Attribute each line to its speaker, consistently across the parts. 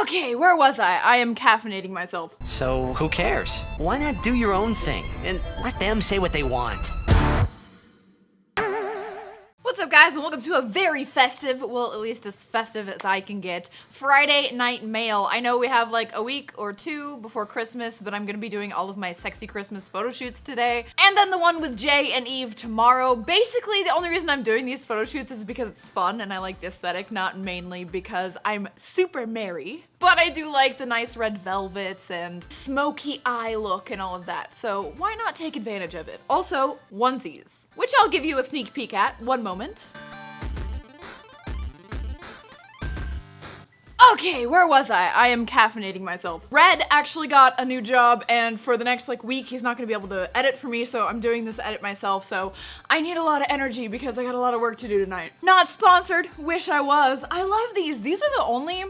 Speaker 1: Okay, where was I? I am caffeinating myself.
Speaker 2: So who cares? Why not do your own thing and let them say what they want?
Speaker 1: What's up, guys, and welcome to a very festive, well, at least as festive as I can get, Friday night mail. I know we have like a week or two before Christmas, but I'm gonna be doing all of my sexy Christmas photo shoots today, and then the one with Jay and Eve tomorrow. Basically, the only reason I'm doing these photo shoots is because it's fun and I like the aesthetic, not mainly because I'm super merry. But I do like the nice red velvets and smoky eye look and all of that, so why not take advantage of it? Also, onesies, which I'll give you a sneak peek at. One moment. Okay, where was I? I am caffeinating myself. Red actually got a new job, and for the next week he's not gonna be able to edit for me, so I'm doing this edit myself, so I need a lot of energy because I got a lot of work to do tonight. Not sponsored, wish I was. I love these. These are the only,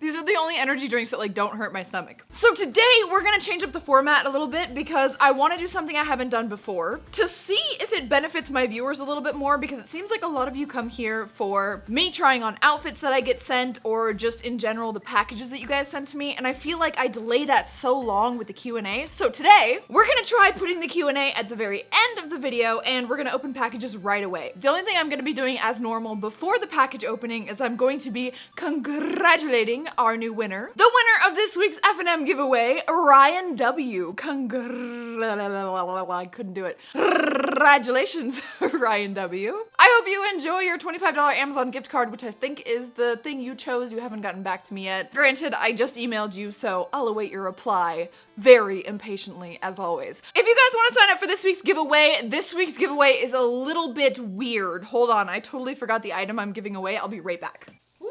Speaker 1: these are the only energy drinks that don't hurt my stomach. So today we're gonna change up the format a little bit because I wanna do something I haven't done before to see if it benefits my viewers a little bit more, because it seems like a lot of you come here for me trying on outfits that I get sent, or just in general the packages that you guys send to me, and I feel like I delay that so long with the Q&A. So today we're gonna try putting the Q&A at the very end of the video, and we're gonna open packages right away. The only thing I'm gonna be doing as normal before the package opening is I'm going to be congratulating our new winner. The winner of this week's F&M giveaway, Ryan W. I couldn't do it. Congratulations, Ryan W. I hope you enjoy your $25 Amazon gift card, which I think is the thing you chose. You haven't gotten back to me yet. Granted, I just emailed you, so I'll await your reply very impatiently, as always. If you guys want to sign up for this week's giveaway is a little bit weird. Hold on, I totally forgot the item I'm giving away. I'll be right back. Woo.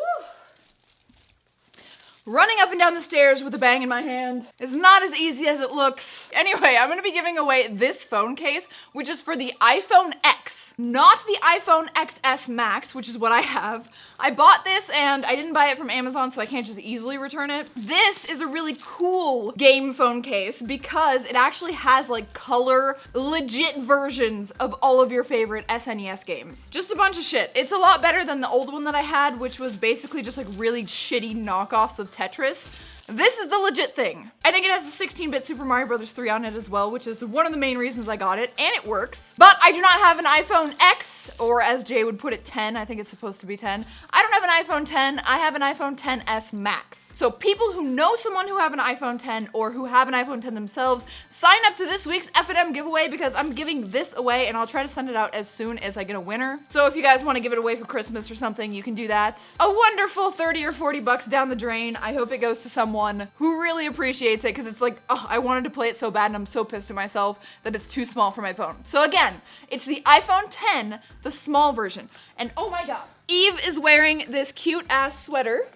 Speaker 1: Running up and down the stairs with a bang in my hand is not as easy as it looks. Anyway, I'm gonna be giving away this phone case, which is for the iPhone X, not the iPhone XS Max, which is what I have. I bought this and I didn't buy it from Amazon, so I can't just easily return it. This is a really cool game phone case because it actually has color, legit versions of all of your favorite SNES games. Just a bunch of shit. It's a lot better than the old one that I had, which was basically just really shitty knockoffs of Tetris. This is the legit thing. I think it has the 16-bit Super Mario Bros. 3 on it as well, which is one of the main reasons I got it, and it works. But I do not have an iPhone X, or as Jay would put it, 10. I think it's supposed to be 10. I don't have an iPhone 10, I have an iPhone XS Max. So people who know someone who have an iPhone 10 or who have an iPhone 10 themselves, sign up to this week's F&M giveaway because I'm giving this away and I'll try to send it out as soon as I get a winner. So if you guys want to give it away for Christmas or something, you can do that. A wonderful 30 or 40 bucks down the drain. I hope it goes to someone who really appreciates it, because it's oh, I wanted to play it so bad and I'm so pissed at myself that it's too small for my phone. So again, it's the iPhone 10, the small version. And oh my god, Eve is wearing this cute ass sweater,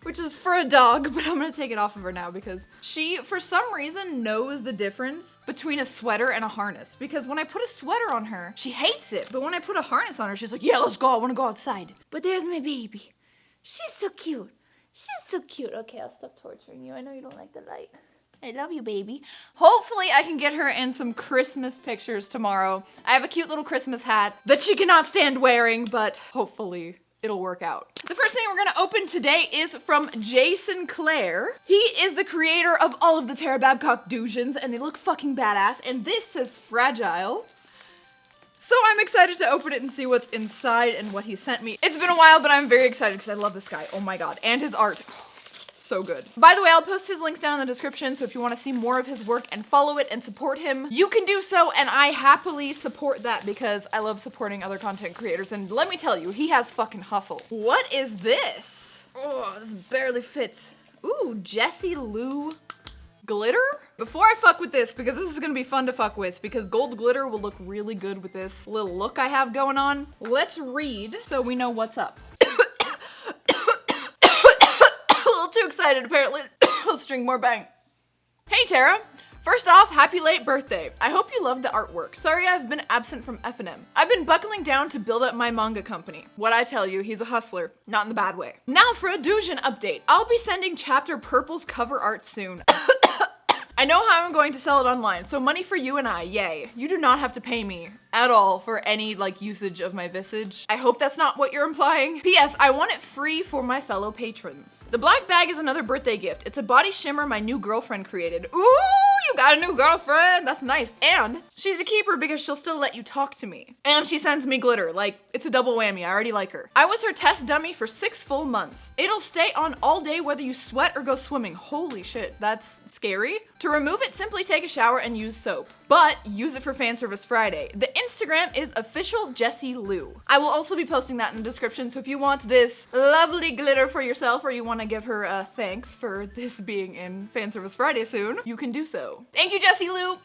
Speaker 1: which is for a dog, but I'm gonna take it off of her now because she, for some reason, knows the difference between a sweater and a harness. Because when I put a sweater on her, she hates it. But when I put a harness on her, she's like, yeah, let's go, I wanna go outside. But there's my baby. She's so cute. She's so cute. Okay, I'll stop torturing you. I know you don't like the light. I love you, baby. Hopefully I can get her in some Christmas pictures tomorrow. I have a cute little Christmas hat that she cannot stand wearing, but hopefully it'll work out. The first thing we're gonna open today is from Jason Clare. He is the creator of all of the Tara Babcock dousions, and they look fucking badass, and this says fragile. So I'm excited to open it and see what's inside and what he sent me. It's been a while, but I'm very excited because I love this guy. Oh my god. And his art. So good. By the way, I'll post his links down in the description, so if you want to see more of his work and follow it and support him, you can do so, and I happily support that because I love supporting other content creators, and let me tell you, he has fucking hustle. What is this? Oh, this barely fits. Ooh, Jessie Lou glitter? Before I fuck with this, because this is gonna be fun to fuck with, because gold glitter will look really good with this little look I have going on, let's read so we know what's up. A little too excited, apparently. Let's drink more bang. Hey, Tara. First off, happy late birthday. I hope you love the artwork. Sorry I've been absent from F&M. I've been buckling down to build up my manga company. What I tell you, he's a hustler. Not in the bad way. Now for a doujon update. I'll be sending Chapter Purple's cover art soon. I know how I'm going to sell it online, so money for you and I, yay. You do not have to pay me at all for any usage of my visage. I hope that's not what you're implying. P.S. I want it free for my fellow patrons. The black bag is another birthday gift. It's a body shimmer my new girlfriend created. Ooh, you got a new girlfriend. That's nice. And she's a keeper because she'll still let you talk to me. And she sends me glitter. It's a double whammy. I already like her. I was her test dummy for 6 full months. It'll stay on all day whether you sweat or go swimming. Holy shit, that's scary. To remove it, simply take a shower and use soap. But use it for Fan Service Friday. The Instagram is official Jessie Lou. I will also be posting that in the description, so if you want this lovely glitter for yourself or you want to give her thanks for this being in Fan Service Friday soon, you can do so. Thank you, Jessie Lou.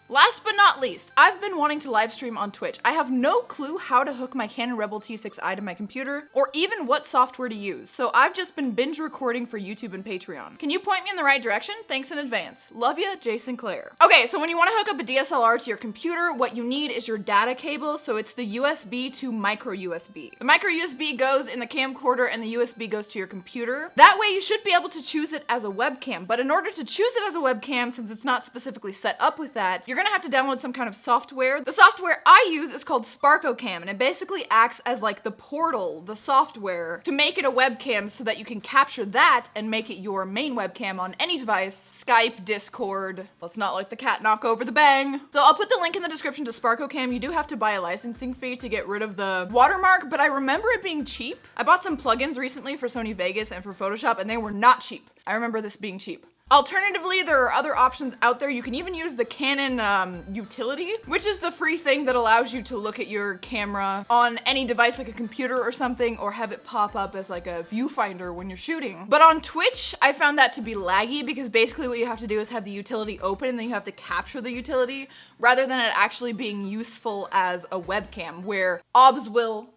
Speaker 1: Last but not least, I've been wanting to live stream on Twitch. I have no clue how to hook my Canon Rebel T6i to my computer or even what software to use, so I've just been binge recording for YouTube and Patreon. Can you point me in the right direction? Thanks in advance. Love ya, Jay Sinclair. Okay, so when you want to hook up a DSLR to your computer, what you need is your data cable, so it's the USB to micro USB. The micro USB goes in the camcorder and the USB goes to your computer. That way you should be able to choose it as a webcam, but in order to choose it as a webcam, since it's not specifically set up with that, you're gonna have to download some kind of software. The software I use is called SparkoCam, and it basically acts as the portal, the software, to make it a webcam so that you can capture that and make it your main webcam on any device. Skype, Discord. Let's not let the cat knock over the bang. So I'll put the link in the description to SparkoCam. You do have to buy a licensing fee to get rid of the watermark, but I remember it being cheap. I bought some plugins recently for Sony Vegas and for Photoshop, and they were not cheap. I remember this being cheap. Alternatively, there are other options out there. You can even use the Canon utility, which is the free thing that allows you to look at your camera on any device like a computer or something, or have it pop up as a viewfinder when you're shooting. But on Twitch, I found that to be laggy because basically what you have to do is have the utility open and then you have to capture the utility rather than it actually being useful as a webcam where OBS will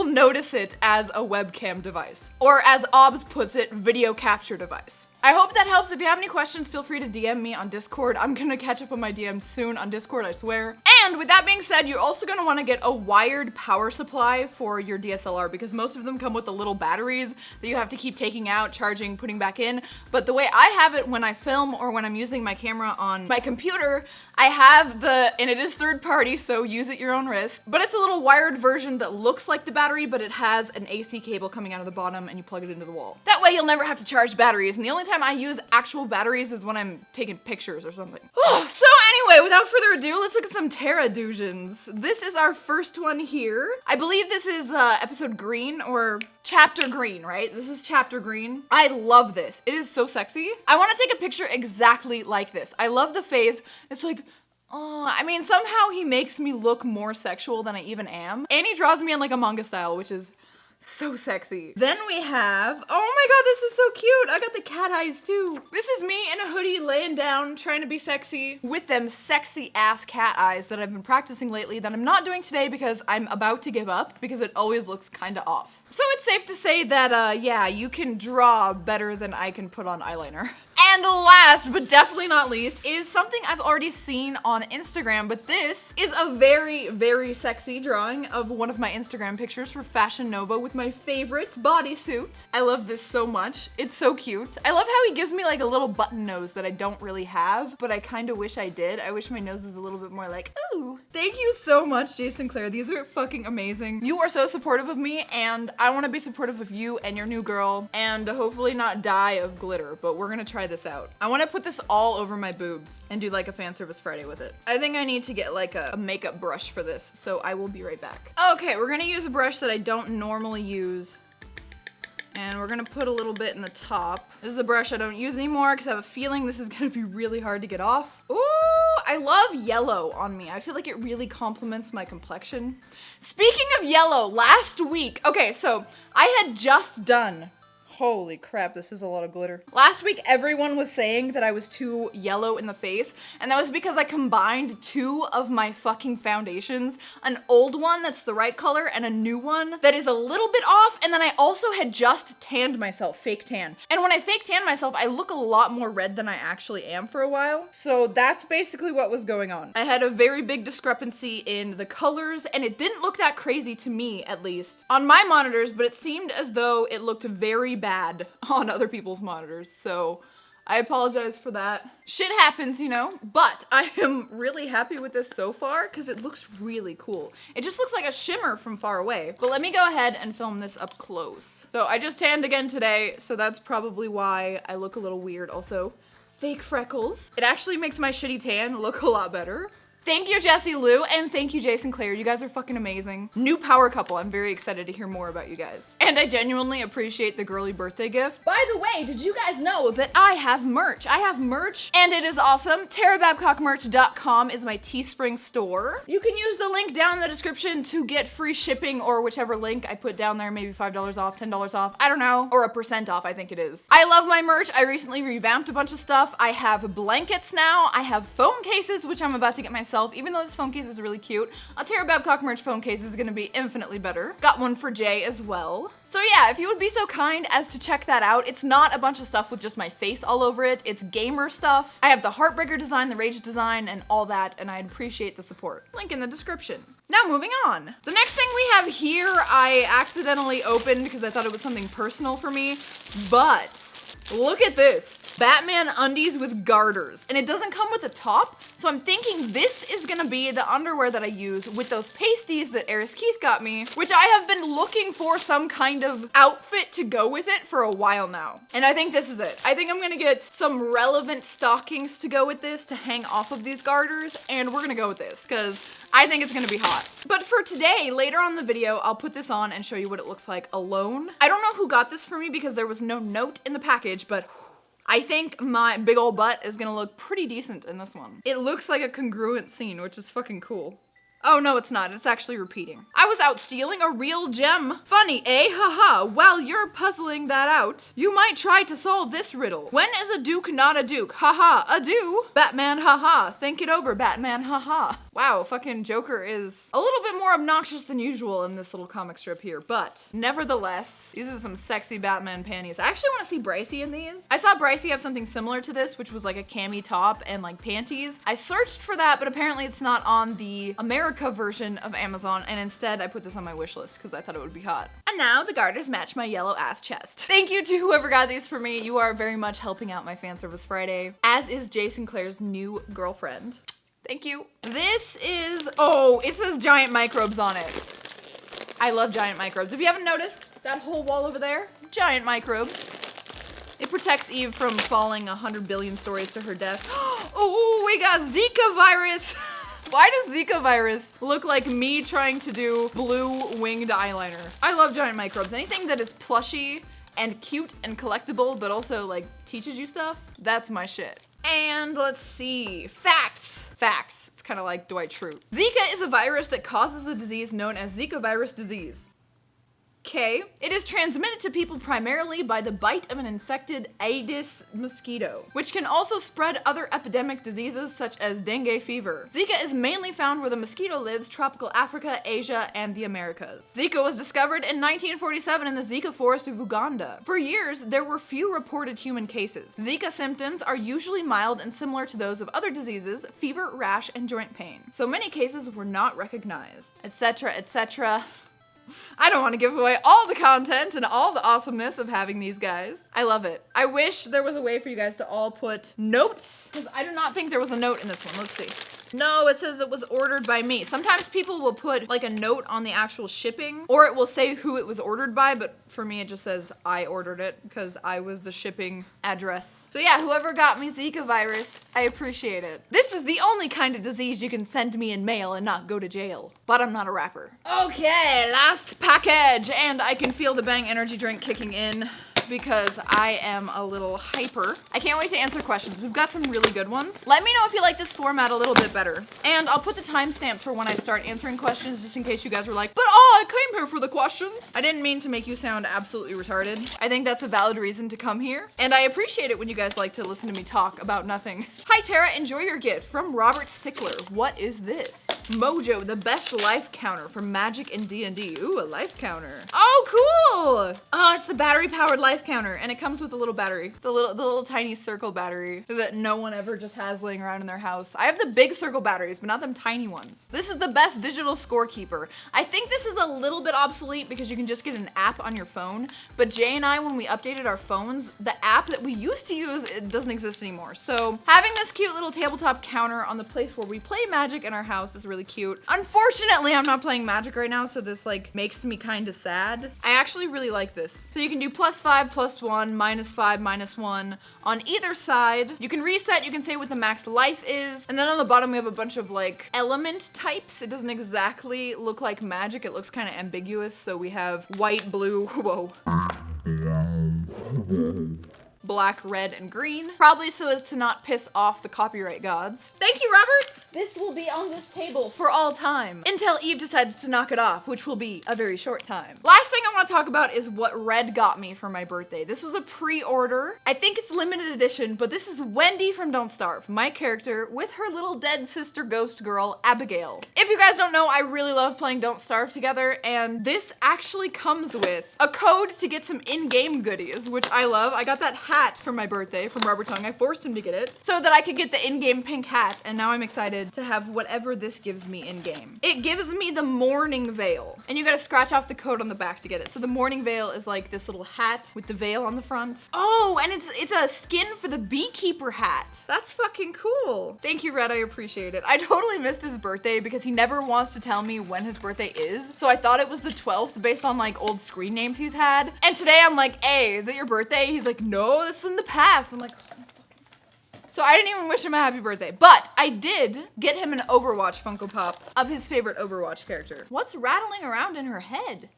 Speaker 1: notice it as a webcam device. Or as OBS puts it, video capture device. I hope that helps. If you have any questions, feel free to DM me on Discord. I'm gonna catch up on my DMs soon on Discord, I swear. And with that being said, you're also gonna wanna get a wired power supply for your DSLR because most of them come with the little batteries that you have to keep taking out, charging, putting back in. But the way I have it when I film or when I'm using my camera on my computer, I have and it is third party, so use at your own risk, but it's a little wired version that looks like the battery, but it has an AC cable coming out of the bottom and you plug it into the wall. That way you'll never have to charge batteries, and the only time I use actual batteries is when I'm taking pictures or something. So anyway, without further ado, let's look at some Terradusions. This is our first one here. I believe this is episode green or chapter green, right? This is chapter green. I love this. It is so sexy. I want to take a picture exactly like this. I love the face. It's I mean, somehow he makes me look more sexual than I even am. And he draws me in a manga style, which is so sexy. Then we have, oh my god, this is so cute. I got the cat eyes too. This is me in a hoodie laying down, trying to be sexy with them sexy ass cat eyes that I've been practicing lately that I'm not doing today because I'm about to give up because it always looks kind of off. So it's safe to say that, yeah, you can draw better than I can put on eyeliner. And last, but definitely not least, is something I've already seen on Instagram, but this is a very, very sexy drawing of one of my Instagram pictures for Fashion Nova with my favorite bodysuit. I love this so much. It's so cute. I love how he gives me a little button nose that I don't really have, but I kind of wish I did. I wish my nose was a little bit more ooh. Thank you so much, Jay Sinclair. These are fucking amazing. You are so supportive of me, and I want to be supportive of you and your new girl, and hopefully not die of glitter, but we're gonna try this out. I want to put this all over my boobs and do a Fan Service Friday with it. I think I need to get a makeup brush for this, so I will be right back. Okay, we're gonna use a brush that I don't normally use. And we're gonna put a little bit in the top. This is a brush I don't use anymore because I have a feeling this is gonna be really hard to get off. Ooh, I love yellow on me. I feel like it really complements my complexion. Speaking of yellow, last week, okay, so I had just done, holy crap, this is a lot of glitter. Last week, everyone was saying that I was too yellow in the face, and that was because I combined two of my fucking foundations, an old one that's the right color and a new one that is a little bit off, and then I also had just tanned myself, fake tan. And when I fake tan myself, I look a lot more red than I actually am for a while. So that's basically what was going on. I had a very big discrepancy in the colors, and it didn't look that crazy to me, at least, on my monitors, but it seemed as though it looked very bad on other people's monitors, so I apologize for that. Shit happens, you know, but I am really happy with this so far because it looks really cool. It just looks like a shimmer from far away. But let me go ahead and film this up close. So I just tanned again today, so that's probably why I look a little weird. Also, fake freckles. It actually makes my shitty tan look a lot better. Thank you, Jessie Lou, and thank you, Jason Clare. You guys are fucking amazing. New power couple. I'm very excited to hear more about you guys. And I genuinely appreciate the girly birthday gift. By the way, did you guys know that I have merch? I have merch, and it is awesome. TaraBabcockMerch.com is my Teespring store. You can use the link down in the description to get free shipping, or whichever link I put down there, maybe $5 off, $10 off, I don't know, or 1% off, I think it is. I love my merch. I recently revamped a bunch of stuff. I have blankets now. I have phone cases, which I'm about to get myself. Even though this phone case is really cute, a Tara Babcock merch phone case is gonna be infinitely better. Got one for Jay as well. So yeah, if you would be so kind as to check that out. It's not a bunch of stuff with just my face all over it. It's gamer stuff. I have the Heartbreaker design, the Rage design, and all that, and I'd appreciate the support. Link in the description. Now moving on. The next thing we have here, I accidentally opened because I thought it was something personal for me, but look at this. Batman undies with garters, and it doesn't come with a top, so I'm thinking this is gonna be the underwear that I use with those pasties that Eris Keith got me, which I have been looking for some kind of outfit to go with it for a while now. And I think this is it. I think I'm gonna get some relevant stockings to go with this to hang off of these garters, and we're gonna go with this, because I think it's gonna be hot. But for today, later on in the video, I'll put this on and show you what it looks like alone. I don't know who got this for me because there was no note in the package, but I think my big old butt is gonna look pretty decent in this one. It looks like a congruent scene, which is fucking cool. Oh no, it's not. It's actually repeating. I was out stealing a real gem. Funny, eh? Haha. While you're puzzling that out, you might try to solve this riddle. When is a duke not a duke? Haha, a do. Batman, haha. Think it over, Batman, haha. Wow, fucking Joker is a little bit more obnoxious than usual in this little comic strip here, but nevertheless, these are some sexy Batman panties. I actually want to see Brycey in these. I saw Brycey have something similar to this, which was like a cami top and like panties. I searched for that, but apparently it's not on the America version of Amazon, and instead I put this on my wish list because I thought it would be hot. And now the garters match my yellow ass chest. Thank you to whoever got these for me. You are very much helping out my fan service Friday, as is Jason Clare's new girlfriend. Thank you. This is, oh, it says giant microbes on it. I love giant microbes. If you haven't noticed, that whole wall over there, giant microbes. It protects Eve from falling 100 billion stories to her death. Oh, we got Zika virus. Why does Zika virus look like me trying to do blue winged eyeliner? I love giant microbes. Anything that is plushy and cute and collectible, but also like teaches you stuff, that's my shit. And let's see, facts. Facts, it's kind of like Dwight Schrute. Zika is a virus that causes a disease known as Zika virus disease. Okay. It is transmitted to people primarily by the bite of an infected Aedes mosquito, which can also spread other epidemic diseases such as dengue fever. Zika is mainly found where the mosquito lives, tropical Africa, Asia, and the Americas. Zika was discovered in 1947 in the Zika forest of Uganda. For years, there were few reported human cases. Zika symptoms are usually mild and similar to those of other diseases, fever, rash, and joint pain. So many cases were not recognized, etc., etc. I don't want to give away all the content and all the awesomeness of having these guys. I love it. I wish there was a way for you guys to all put notes, because I do not think there was a note in this one. Let's see. No, it says it was ordered by me. Sometimes people will put like a note on the actual shipping, or it will say who it was ordered by, but for me it just says I ordered it because I was the shipping address. So yeah, whoever got me Zika virus, I appreciate it. This is the only kind of disease you can send me in mail and not go to jail. But I'm not a rapper. Okay, last package, and I can feel the Bang energy drink kicking in because I am a little hyper. I can't wait to answer questions. We've got some really good ones. Let me know if you like this format a little bit better. And I'll put the timestamp for when I start answering questions just in case you guys were like, but I came here for the questions. I didn't mean to make you sound absolutely retarded. I think that's a valid reason to come here. And I appreciate it when you guys like to listen to me talk about nothing. Hi Tara, enjoy your gift from Robert Stickler. What is this? Mojo, the best life counter for Magic and D&D. Ooh, a life counter. Oh, cool. Oh, it's the battery powered life counter, and it comes with a little battery, the little tiny circle battery that no one ever just has laying around in their house. I have the big circle batteries, but not them tiny ones. This is the best digital scorekeeper. I think this is a little bit obsolete because you can just get an app on your phone, but Jay and I, when we updated our phones, the app that we used to use, it doesn't exist anymore. So having this cute little tabletop counter on the place where we play Magic in our house is really cute. Unfortunately, I'm not playing Magic right now, so this like makes me kind of sad. I actually really like this. So you can do +5, +1, -5, -1 on either side. You can reset, you can say what the max life is, and then on the bottom we have a bunch of like element types. It doesn't exactly look like Magic, it looks kind of ambiguous. So we have white, blue, whoa. Black, red, and green. Probably so as to not piss off the copyright gods. Thank you, Robert! This will be on this table for all time until Eve decides to knock it off, which will be a very short time. Last thing I want to talk about is what Red got me for my birthday. This was a pre-order. I think it's limited edition, but this is Wendy from Don't Starve, my character with her little dead sister ghost girl, Abigail. If you guys don't know, I really love playing Don't Starve together, and this actually comes with a code to get some in-game goodies, which I love. I got that hat for my birthday from Robert Tongue. I forced him to get it so that I could get the in-game pink hat, and now I'm excited to have whatever this gives me in-game. It gives me the Morning Veil, and you gotta scratch off the code on the back to get it. So the Morning Veil is like this little hat with the veil on the front. Oh, and it's a skin for the Beekeeper hat. That's fucking cool. Thank you, Red, I appreciate it. I totally missed his birthday because he never wants to tell me when his birthday is, so I thought it was the 12th based on like old screen names he's had. And today I'm like, hey, is it your birthday? He's like, no, this is in the past. I'm like, oh, so I didn't even wish him a happy birthday, but I did get him an Overwatch Funko Pop of his favorite Overwatch character. What's rattling around in her head?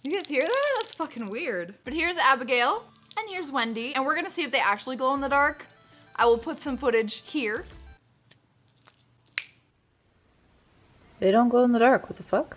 Speaker 1: You guys hear that? That's fucking weird. But here's Abigail, and here's Wendy, and we're gonna see if they actually glow in the dark. I will put some footage here.
Speaker 3: They don't glow in the dark, what the fuck?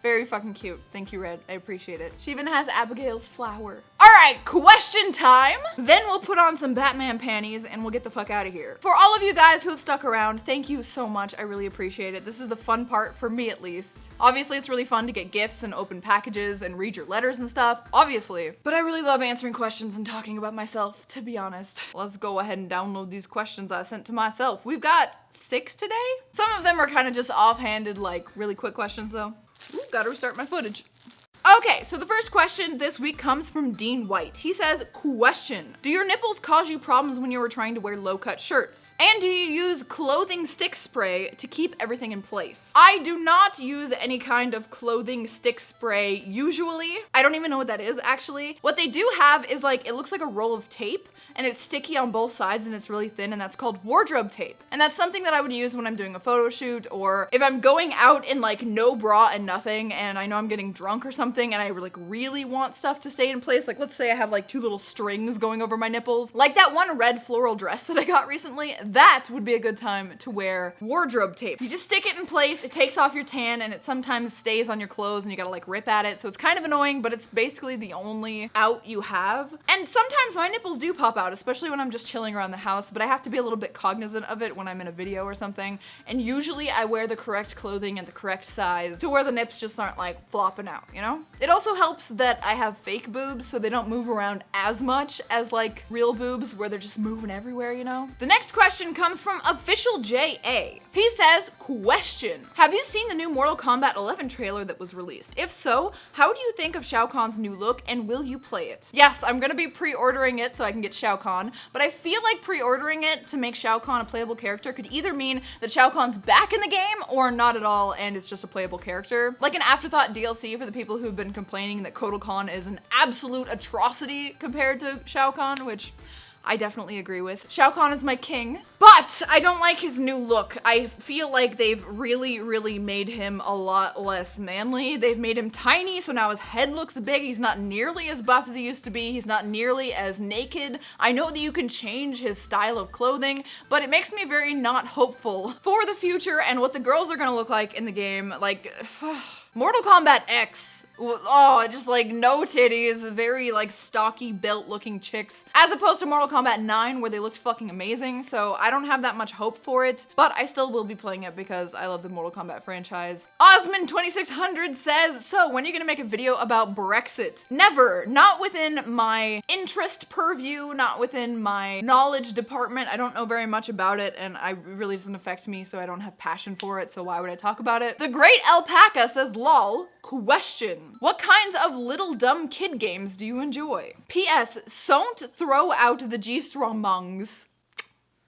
Speaker 1: Very fucking cute. Thank you, Red. I appreciate it. She even has Abigail's flower. All right, question time. Then we'll put on some Batman panties and we'll get the fuck out of here. For all of you guys who have stuck around, thank you so much. I really appreciate it. This is the fun part for me, at least. Obviously, it's really fun to get gifts and open packages and read your letters and stuff, obviously. But I really love answering questions and talking about myself, to be honest. Let's go ahead and download these questions I sent to myself. We've got 6 today. Some of them are kind of just offhanded, like really quick questions though. Ooh, gotta restart my footage. Okay, so the first question this week comes from Dean White. He says, question, do your nipples cause you problems when you are trying to wear low-cut shirts? And do you use clothing stick spray to keep everything in place? I do not use any kind of clothing stick spray usually. I don't even know what that is, actually. What they do have is like, it looks like a roll of tape, and it's sticky on both sides and it's really thin, and that's called wardrobe tape. And that's something that I would use when I'm doing a photo shoot, or if I'm going out in like no bra and nothing, and I know I'm getting drunk or something, and I like really want stuff to stay in place. Like let's say I have like 2 little strings going over my nipples. Like that one red floral dress that I got recently, that would be a good time to wear wardrobe tape. You just stick it in place, it takes off your tan, and it sometimes stays on your clothes and you gotta like rip at it. So it's kind of annoying, but it's basically the only out you have. And sometimes my nipples do pop out, especially when I'm just chilling around the house, but I have to be a little bit cognizant of it when I'm in a video or something. And usually I wear the correct clothing and the correct size to where the nips just aren't like flopping out, you know? It also helps that I have fake boobs so they don't move around as much as like real boobs where they're just moving everywhere, you know? The next question comes from Official JA. He says, question, have you seen the new Mortal Kombat 11 trailer that was released? If so, how do you think of Shao Kahn's new look and will you play it? Yes, I'm gonna be pre-ordering it so I can get Shao Kahn, but I feel like pre-ordering it to make Shao Kahn a playable character could either mean that Shao Kahn's back in the game or not at all and it's just a playable character. Like an afterthought DLC for the people who've been complaining that Kotal Kahn is an absolute atrocity compared to Shao Kahn, which I definitely agree with. Shao Kahn is my king, but I don't like his new look. I feel like they've really made him a lot less manly. They've made him tiny, so now his head looks big. He's not nearly as buff as he used to be. He's not nearly as naked. I know that you can change his style of clothing, but it makes me very not hopeful for the future and what the girls are gonna look like in the game. Like, Mortal Kombat X Oh, just like no titties, very like stocky built looking chicks, as opposed to Mortal Kombat 9 where they looked fucking amazing, so I don't have that much hope for it, but I still will be playing it because I love the Mortal Kombat franchise. Osman2600 says, so when are you gonna make a video about Brexit? Never. Not within my interest purview, not within my knowledge department. I don't know very much about it, and it really doesn't affect me, so I don't have passion for it, so why would I talk about it? The Great Alpaca says, lol. Question. What kinds of little dumb kid games do you enjoy? P.S. Don't throw out the G-strongs.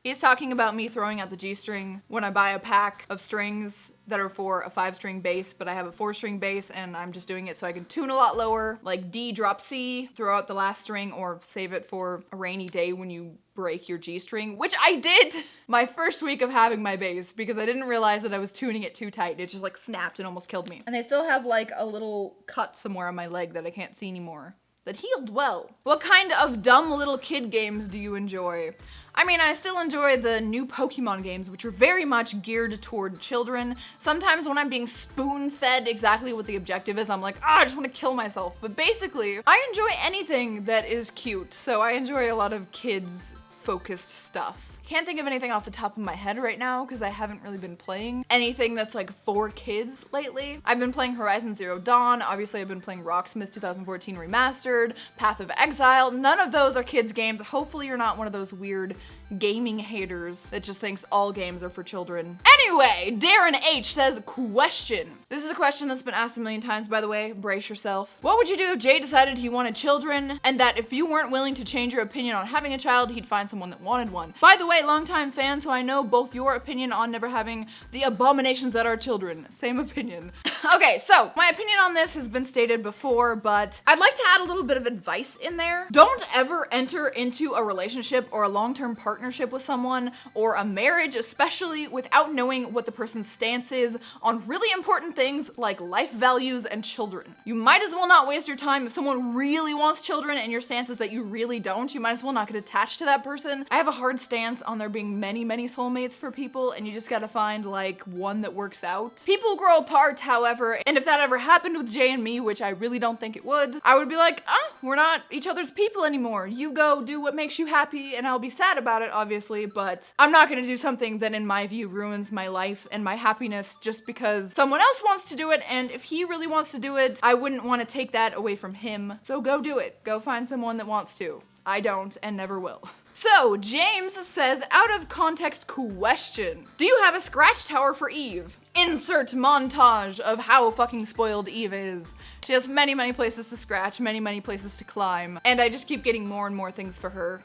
Speaker 1: He's talking about me throwing out the G-string when I buy a pack of strings that are for a 5-string bass, but I have a 4-string bass and I'm just doing it so I can tune a lot lower, like D drop C, throw out the last string, or save it for a rainy day when you break your G-string, which I did my first week of having my bass because I didn't realize that I was tuning it too tight. It just like snapped and almost killed me. And I still have like a little cut somewhere on my leg that I can't see anymore. That healed well. What kind of dumb little kid games do you enjoy? I mean, I still enjoy the new Pokemon games, which are very much geared toward children. Sometimes when I'm being spoon-fed exactly what the objective is, I'm like, I just want to kill myself. But basically, I enjoy anything that is cute, so I enjoy a lot of kids-focused stuff. Can't think of anything off the top of my head right now because I haven't really been playing anything that's like for kids lately. I've been playing Horizon Zero Dawn, obviously I've been playing Rocksmith 2014 Remastered, Path of Exile. None of those are kids games. Hopefully you're not one of those weird gaming haters that just thinks all games are for children. Anyway, Darren H says, question. This is a question that's been asked a million times, by the way. Brace yourself. What would you do if Jay decided he wanted children and that if you weren't willing to change your opinion on having a child, he'd find someone that wanted one? By the way, longtime fan, so I know both your opinion on never having the abominations that are children. Same opinion. Okay, so my opinion on this has been stated before, but I'd like to add a little bit of advice in there. Don't ever enter into a relationship or a long-term partnership with someone, or a marriage especially, without knowing what the person's stance is on really important things like life values and children. You might as well not waste your time. If someone really wants children and your stance is that you really don't, you might as well not get attached to that person. I have a hard stance on there being many soulmates for people, and you just gotta find like one that works out. People grow apart, however, and if that ever happened with Jay and me, which I really don't think it would, I would be like, we're not each other's people anymore. You go do what makes you happy, and I'll be sad about it, obviously, but I'm not gonna do something that in my view ruins my life and my happiness just because someone else wants to do it, and if he really wants to do it, I wouldn't want to take that away from him. So go do it. Go find someone that wants to. I don't and never will. So, James says, out of context question. Do you have a scratch tower for Eve? Insert montage of how fucking spoiled Eve is. She has many places to scratch, many places to climb, and I just keep getting more and more things for her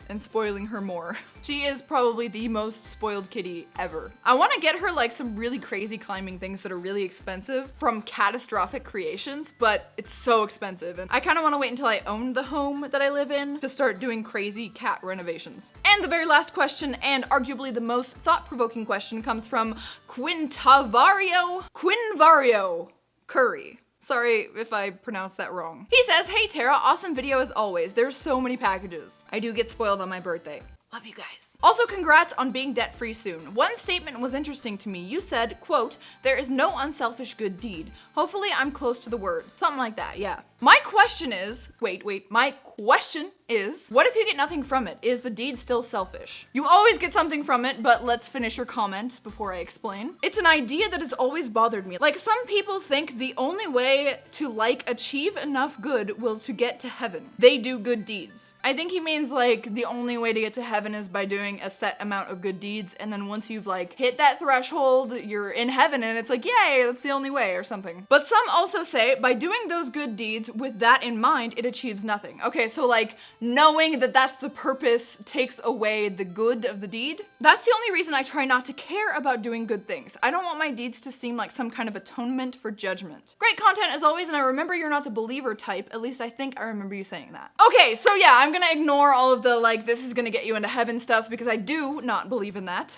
Speaker 1: and spoiling her more. She is probably the most spoiled kitty ever. I want to get her like some really crazy climbing things that are really expensive from Catastrophic Creations, but it's so expensive, and I kind of want to wait until I own the home that I live in to start doing crazy cat renovations. And the very last question, and arguably the most thought-provoking question, comes from Quintavario Curry. Sorry if I pronounced that wrong. He says, hey Tara, awesome video as always. There's so many packages. I do get spoiled on my birthday. Love you guys. Also, congrats on being debt-free soon. One statement was interesting to me. You said, quote, there is no unselfish good deed. Hopefully I'm close to the words. Something like that, yeah. My question is, my question is, what if you get nothing from it? Is the deed still selfish? You always get something from it, but let's finish your comment before I explain. It's an idea that has always bothered me. Like, some people think the only way to, like, achieve enough good will to get to heaven. They do good deeds. I think he means, like, the only way to get to heaven is by doing a set amount of good deeds, and then once you've, like, hit that threshold, you're in heaven, and it's like, yay, that's the only way, or something. But some also say, by doing those good deeds with that in mind, it achieves nothing. Okay, so, like, knowing that that's the purpose takes away the good of the deed. That's the only reason I try not to care about doing good things. I don't want my deeds to seem like some kind of atonement for judgment. Great content as always, and I remember you're not the believer type. At least I think I remember you saying that. Okay, so yeah, I'm gonna ignore all of the, like, this is gonna get you into heaven stuff because I do not believe in that.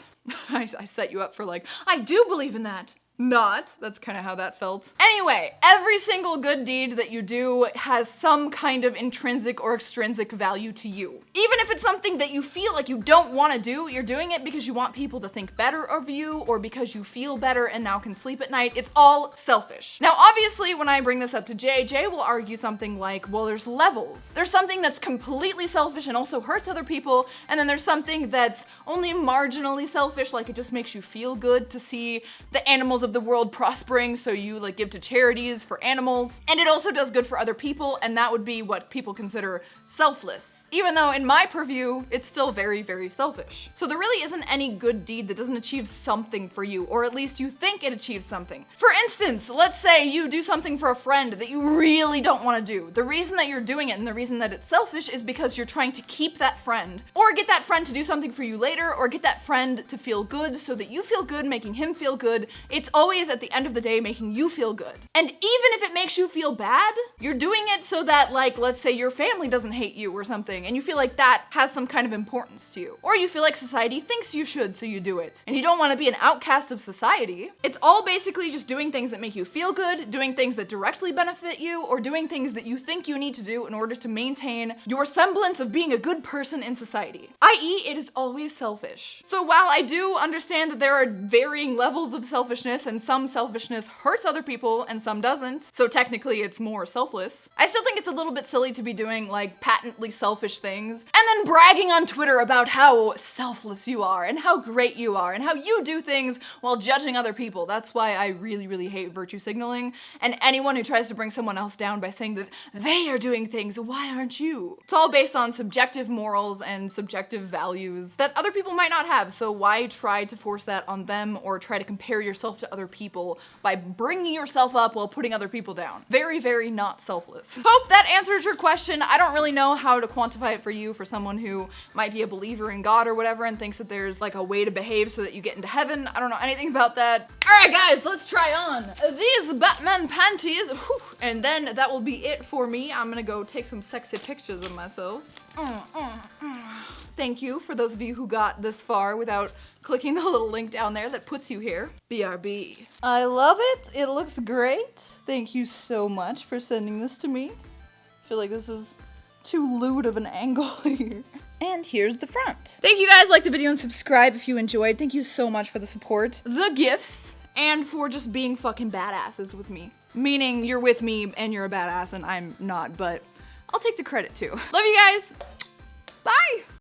Speaker 1: I set you up for, like, I do believe in that. not. That's kind of how that felt. Anyway, every single good deed that you do has some kind of intrinsic or extrinsic value to you. Even if it's something that you feel like you don't want to do, you're doing it because you want people to think better of you or because you feel better and now can sleep at night. It's all selfish. Now, obviously, when I bring this up to Jay will argue something like, well, there's levels. There's something that's completely selfish and also hurts other people, and then there's something that's only marginally selfish, like it just makes you feel good to see the animals of the world prospering, so you like give to charities for animals. And it also does good for other people, and that would be what people consider selfless. Even though in my purview, it's still very, very selfish. So there really isn't any good deed that doesn't achieve something for you, or at least you think it achieves something. For instance, let's say you do something for a friend that you really don't want to do. The reason that you're doing it and the reason that it's selfish is because you're trying to keep that friend, or get that friend to do something for you later, or get that friend to feel good so that you feel good, making him feel good. It's always at the end of the day making you feel good. And even if it makes you feel bad, you're doing it so that, like, let's say your family doesn't hate you or something, and you feel like that has some kind of importance to you. Or you feel like society thinks you should, so you do it. And you don't want to be an outcast of society. It's all basically just doing things that make you feel good, doing things that directly benefit you, or doing things that you think you need to do in order to maintain your semblance of being a good person in society. i.e., it is always selfish. So while I do understand that there are varying levels of selfishness, and some selfishness hurts other people and some doesn't, so technically it's more selfless, I still think it's a little bit silly to be doing like patently selfish things and then bragging on Twitter about how selfless you are and how great you are and how you do things while judging other people. That's why I really, really hate virtue signaling and anyone who tries to bring someone else down by saying that they are doing things, why aren't you? It's all based on subjective morals and subjective values that other people might not have, so why try to force that on them or try to compare yourself to other people by bringing yourself up while putting other people down? Very, very not selfless. Hope that answers your question. I don't really know how to quantify it for you, for someone who might be a believer in God or whatever and thinks that there's like a way to behave so that you get into heaven. I don't know anything about that. Alright guys, let's try on these Batman panties. Whew. And then that will be it for me. I'm gonna go take some sexy pictures of myself. Thank you for those of you who got this far without clicking the little link down there that puts you here. BRB. I love it. It looks great. Thank you so much for sending this to me. I feel like this is too lewd of an angle here. And here's the front. Thank you guys, like the video and subscribe if you enjoyed. Thank you so much for the support, the gifts, and for just being fucking badasses with me. Meaning you're with me and you're a badass and I'm not, but I'll take the credit too. Love you guys.